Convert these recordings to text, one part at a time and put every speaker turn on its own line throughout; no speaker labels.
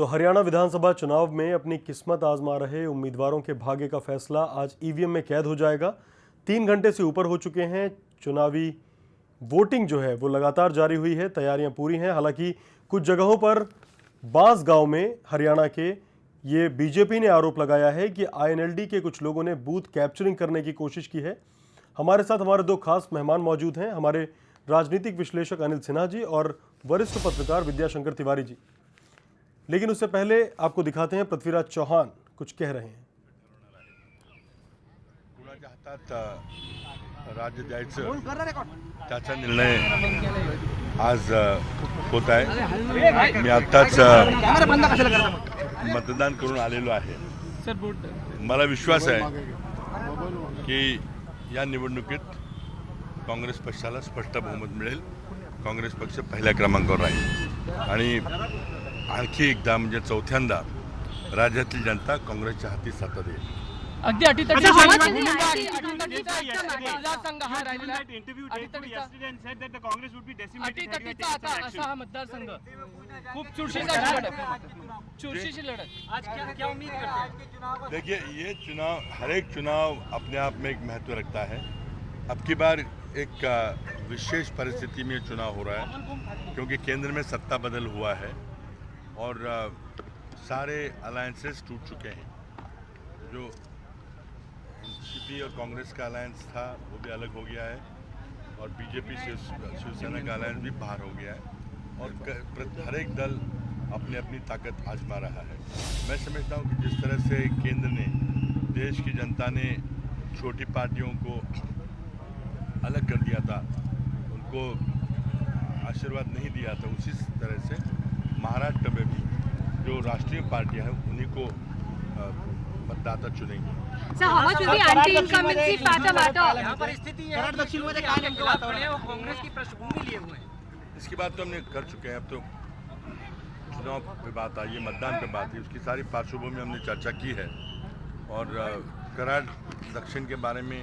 तो हरियाणा विधानसभा चुनाव में अपनी किस्मत आजमा रहे उम्मीदवारों के भाग्य का फैसला आज ईवीएम में कैद हो जाएगा। 3 घंटे से ऊपर हो चुके हैं। चुनावी वोटिंग जो है वो लगातार जारी हुई है, तैयारियां पूरी हैं। हालांकि कुछ जगहों पर बांसगांव में हरियाणा के ये बीजेपी ने आरोप लगाया है कि आईएनएलडी के कुछ लोगों ने बूथ कैप्चरिंग करने की कोशिश की है। हमारे साथ हमारे 2 खास मेहमान मौजूद हैं, हमारे राजनीतिक विश्लेषक अनिल सिन्हा जी और वरिष्ठ पत्रकार विद्याशंकर तिवारी जी। लेकिन उससे पहले आपको दिखाते हैं पृथ्वीराज चौहान कुछ कह रहे हैं।
कुणाच्या हातात राज्य द्यायचं त्याचा निर्णय आज होत आहे। मी आताच मतदान करून आलेलो आहे। मला विश्वास आहे की या निवडणुकीत काँग्रेस पक्षाला स्पष्ट बहुमत मिळेल। काँग्रेस पक्ष पहिल्या क्रमांकावर राहील आणि आणखी एकदा म्हणजे चौथ्यांदा राज्यातील जनता काँग्रेसच्या हाती सत्ता देईल।
अगदी अटीतटीचा असा हा मतदारसंघ खूप चुरशीची लढत। आज क्या उम्मीद करते हैं?
देखिए, ये चुनाव हर एक चुनाव अपने आप में एक महत्व रखता है। अब की बार एक विशेष परिस्थिति में चुनाव हो रहा है क्योंकि केंद्र में सत्ता बदल हुआ है और सारे अलायंसेस टूट चुके हैं। जो एनसीपी और कांग्रेस का अलायंस था वो भी अलग हो गया है और बीजेपी शिवसेना का अलायंस भी बाहर हो गया है और हर एक दल अपनी अपनी ताकत आजमा रहा है। मैं समझता हूँ कि जिस तरह से केंद्र ने, देश की जनता ने छोटी पार्टियों को अलग कर दिया था, उनको आशीर्वाद नहीं दिया था, उसी तरह से महाराष्ट्र में भी जो राष्ट्रीय पार्टियां हैं उन्हीं को मतदाता चुनेंगे। इसकी बात तो हमने कर चुके हैं। अब तो चुनाव पे बात आई है, मतदान पे बात है, उसकी सारी पार्श्वभूमि हमने चर्चा की है और कराड़ दक्षिण के बारे में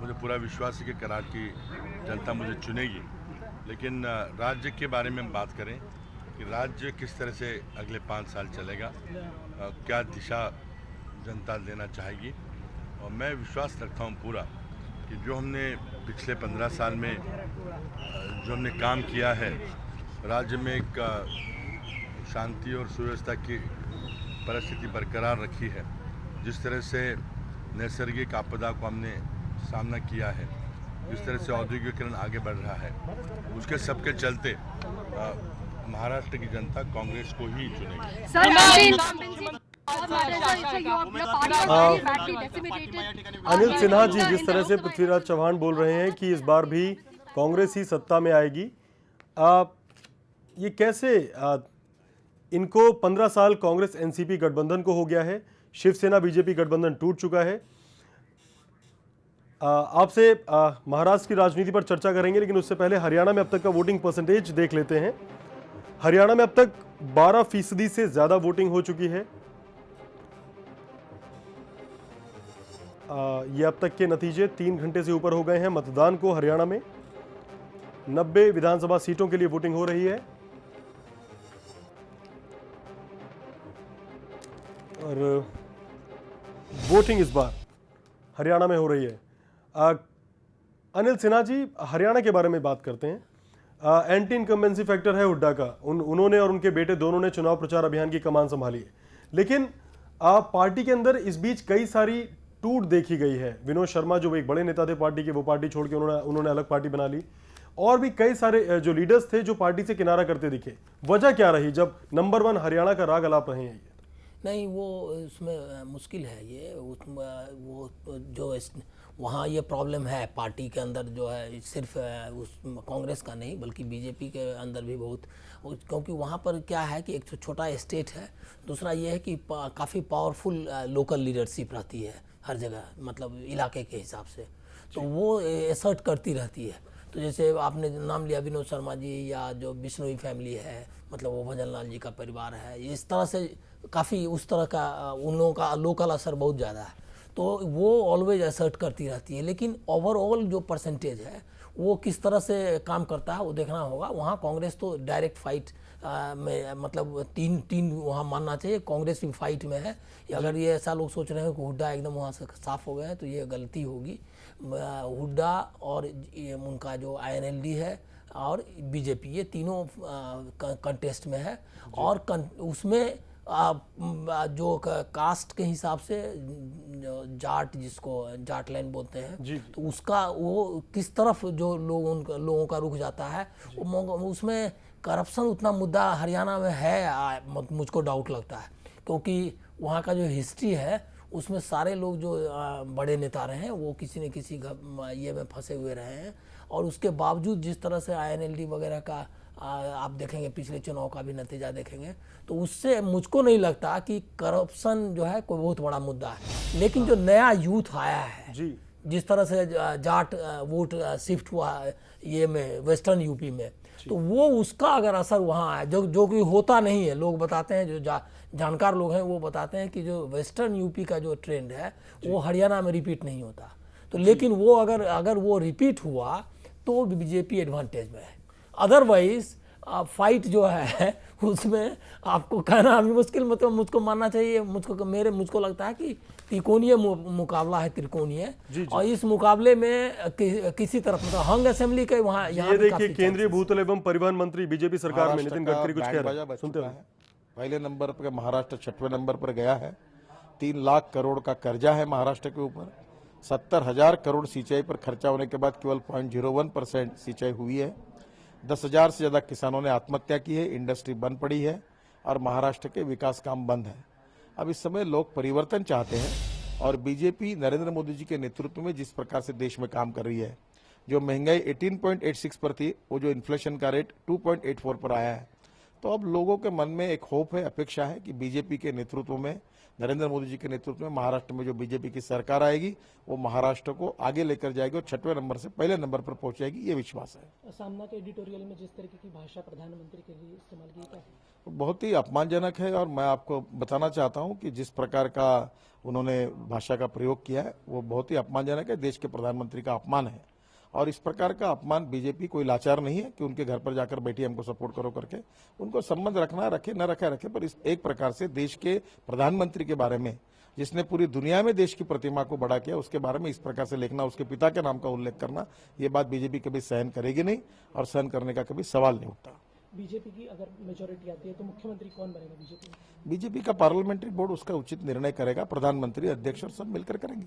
मुझे पूरा विश्वास है कि कराड़ की जनता मुझे चुनेगी। लेकिन राज्य के बारे में बात करें कि राज्य किस तरह से अगले 5 साल चलेगा, क्या दिशा जनता देना चाहेगी, और मैं विश्वास रखता हूँ पूरा कि जो हमने पिछले 15 साल में जो हमने काम किया है, राज्य में एक शांति और सुव्यवस्था की परिस्थिति बरकरार रखी है, जिस तरह से नैसर्गिक आपदा को हमने सामना किया है, जिस तरह से औद्योगिकीकरण आगे बढ़ रहा है, उसके सबके चलते महाराष्ट्र की जनता कांग्रेस को ही चुनेगी।
अनिल सिन्हा जी, जिस तरह से पृथ्वीराज चौहान बोल रहे हैं कि इस बार भी कांग्रेस ही सत्ता में आएगी, ये कैसे इनको 15 साल कांग्रेस एनसीपी गठबंधन को हो गया है, शिवसेना बीजेपी गठबंधन टूट चुका है। आपसे महाराष्ट्र की राजनीति पर चर्चा करेंगे, लेकिन उससे पहले हरियाणा में अब तक का वोटिंग परसेंटेज देख लेते हैं। हरियाणा में अब तक 12% से ज्यादा वोटिंग हो चुकी है। ये अब तक के नतीजे 3 घंटे से ऊपर हो गए हैं। मतदान को हरियाणा में 90 विधानसभा सीटों के लिए वोटिंग हो रही है और वोटिंग इस बार हरियाणा में हो रही है। अनिल सिन्हा जी, हरियाणा के बारे में बात करते हैं। एंटी इनकम्बेंसी फैक्टर है हुड्डा का, उन्होंने और उनके बेटे दोनों ने चुनाव प्रचार अभियान की कमान संभाली है, लेकिन पार्टी के अंदर इस बीच कई सारी टूट देखी गई है। विनोद शर्मा जो एक बड़े नेता थे पार्टी के, वो पार्टी छोड़ के उन्होंने अलग पार्टी बना ली, और भी कई सारे जो लीडर्स थे जो पार्टी से किनारा करते दिखे। वजह क्या रही जब नंबर 1 हरियाणा का राग अलाप रहे हैं? ये
नहीं, वो उसमें मुश्किल है ये, वो जो वहाँ ये प्रॉब्लम है पार्टी के अंदर जो है, सिर्फ उस कांग्रेस का नहीं बल्कि बीजेपी के अंदर भी बहुत, क्योंकि वहाँ पर क्या है कि एक छोटा स्टेट है, दूसरा ये है कि काफ़ी पावरफुल लोकल लीडरशिप रहती है हर जगह, मतलब इलाके के हिसाब से, तो वो एसर्ट करती रहती है। तो जैसे आपने नाम लिया विनोद शर्मा जी, या जो बिश्नोई फैमिली है, मतलब वो भजन लाल जी का परिवार है, इस तरह से काफ़ी उस तरह का उन लोगों का लोकल असर बहुत ज़्यादा है, तो वो ऑलवेज असर्ट करती रहती है। लेकिन ओवरऑल जो परसेंटेज है वो किस तरह से काम करता है वो देखना होगा। वहाँ कांग्रेस तो डायरेक्ट फाइट में, मतलब तीन वहाँ मानना चाहिए, कांग्रेस भी फाइट में है। अगर ये ऐसा लोग सोच रहे हैं कि हुड्डा एकदम वहाँ से साफ हो गए हैं तो ये गलती होगी। हुड्डा और ये उनका जो INLD है और बीजेपी, ये तीनों कंटेस्ट में है। और उसमें जो कास्ट के हिसाब से जाट, जिसको जाट लाइन बोलते हैं, तो उसका वो किस तरफ जो लोगों का रुख जाता है, उसमें करप्शन उतना मुद्दा हरियाणा में है, मुझको डाउट लगता है। क्योंकि वहाँ का जो हिस्ट्री है उसमें सारे लोग जो बड़े नेता रहे हैं वो किसी न किसी ये में फंसे हुए रहे हैं। और उसके बावजूद जिस तरह से INLD वगैरह का आप देखेंगे, पिछले चुनाव का भी नतीजा देखेंगे, तो उससे मुझको नहीं लगता कि करप्शन जो है कोई बहुत बड़ा मुद्दा है। लेकिन जो नया यूथ आया है, जिस तरह से जाट वोट शिफ्ट हुआ है ये में वेस्टर्न यूपी में, तो वो उसका अगर असर वहाँ आया, जो कि होता नहीं है। लोग बताते हैं, जो जानकार लोग हैं वो बताते हैं कि जो वेस्टर्न यूपी का जो ट्रेंड है वो हरियाणा में रिपीट नहीं होता। तो लेकिन वो अगर वो रिपीट हुआ तो बीजेपी एडवांटेज में है। अदरवाइज फाइट जो है उसमें आपको कहना अभी मुश्किल, मतलब मुझको मानना चाहिए, मुझको लगता है कि त्रिकोणीय मुकाबला है, त्रिकोणीय। और इस मुकाबले में किसी तरफ, मतलब हंग असेंबली के वहाँ
ये देखिए, केंद्रीय भूतल एवं परिवहन मंत्री बीजेपी सरकार में नितिन गडकरी कुछ कह रहे हैं, सुनते हैं।
पहले नंबर पर महाराष्ट्र 6वें नंबर पर गया है। 3 लाख करोड़ का कर्जा है महाराष्ट्र के ऊपर। 70,000 करोड़ सिंचाई पर खर्चा होने के बाद केवल 0.01% सिंचाई हुई है। 10,000 से ज्यादा किसानों ने आत्महत्या की है, इंडस्ट्री बंद पड़ी है और महाराष्ट्र के विकास काम बंद है। अब इस समय लोग परिवर्तन चाहते हैं और बीजेपी नरेंद्र मोदी जी के नेतृत्व में जिस प्रकार से देश में काम कर रही है, जो महंगाई 18.86 पर थी, वो जो इन्फ्लेशन का रेट 2.84 पर आया है, तो अब लोगों के मन में एक होप है, अपेक्षा है कि बीजेपी के नेतृत्व में, नरेंद्र मोदी जी के नेतृत्व में महाराष्ट्र में जो बीजेपी की सरकार आएगी वो महाराष्ट्र को आगे लेकर जाएगी और 6वें नंबर से पहले नंबर पर पहुंचाएगी, ये विश्वास है।
सामना के एडिटोरियल में जिस तरीके की भाषा प्रधानमंत्री के लिए इस्तेमाल की, क्या है?
बहुत ही अपमानजनक है। और मैं आपको बताना चाहता हूं कि जिस प्रकार का उन्होंने भाषा का प्रयोग किया है वो बहुत ही अपमानजनक है, देश के प्रधानमंत्री का अपमान है। और इस प्रकार का अपमान, बीजेपी कोई लाचार नहीं है कि उनके घर पर जाकर बैठी हमको सपोर्ट करो करके। उनको संबंध रखना रखे, न रखे, पर इस एक प्रकार से देश के प्रधानमंत्री के बारे में, जिसने पूरी दुनिया में देश की प्रतिमा को बड़ा किया, उसके बारे में इस प्रकार से लिखना, उसके पिता के नाम का उल्लेख करना, ये बात बीजेपी कभी सहन करेगी नहीं और सहन करने का कभी सवाल नहीं उठता।
बीजेपी की अगर मेजोरिटी आती है तो मुख्यमंत्री कौन बनेगा बीजेपी में?
बीजेपी का पार्लियामेंट्री बोर्ड उसका उचित निर्णय करेगा, प्रधानमंत्री, अध्यक्ष और सब मिलकर करेंगे।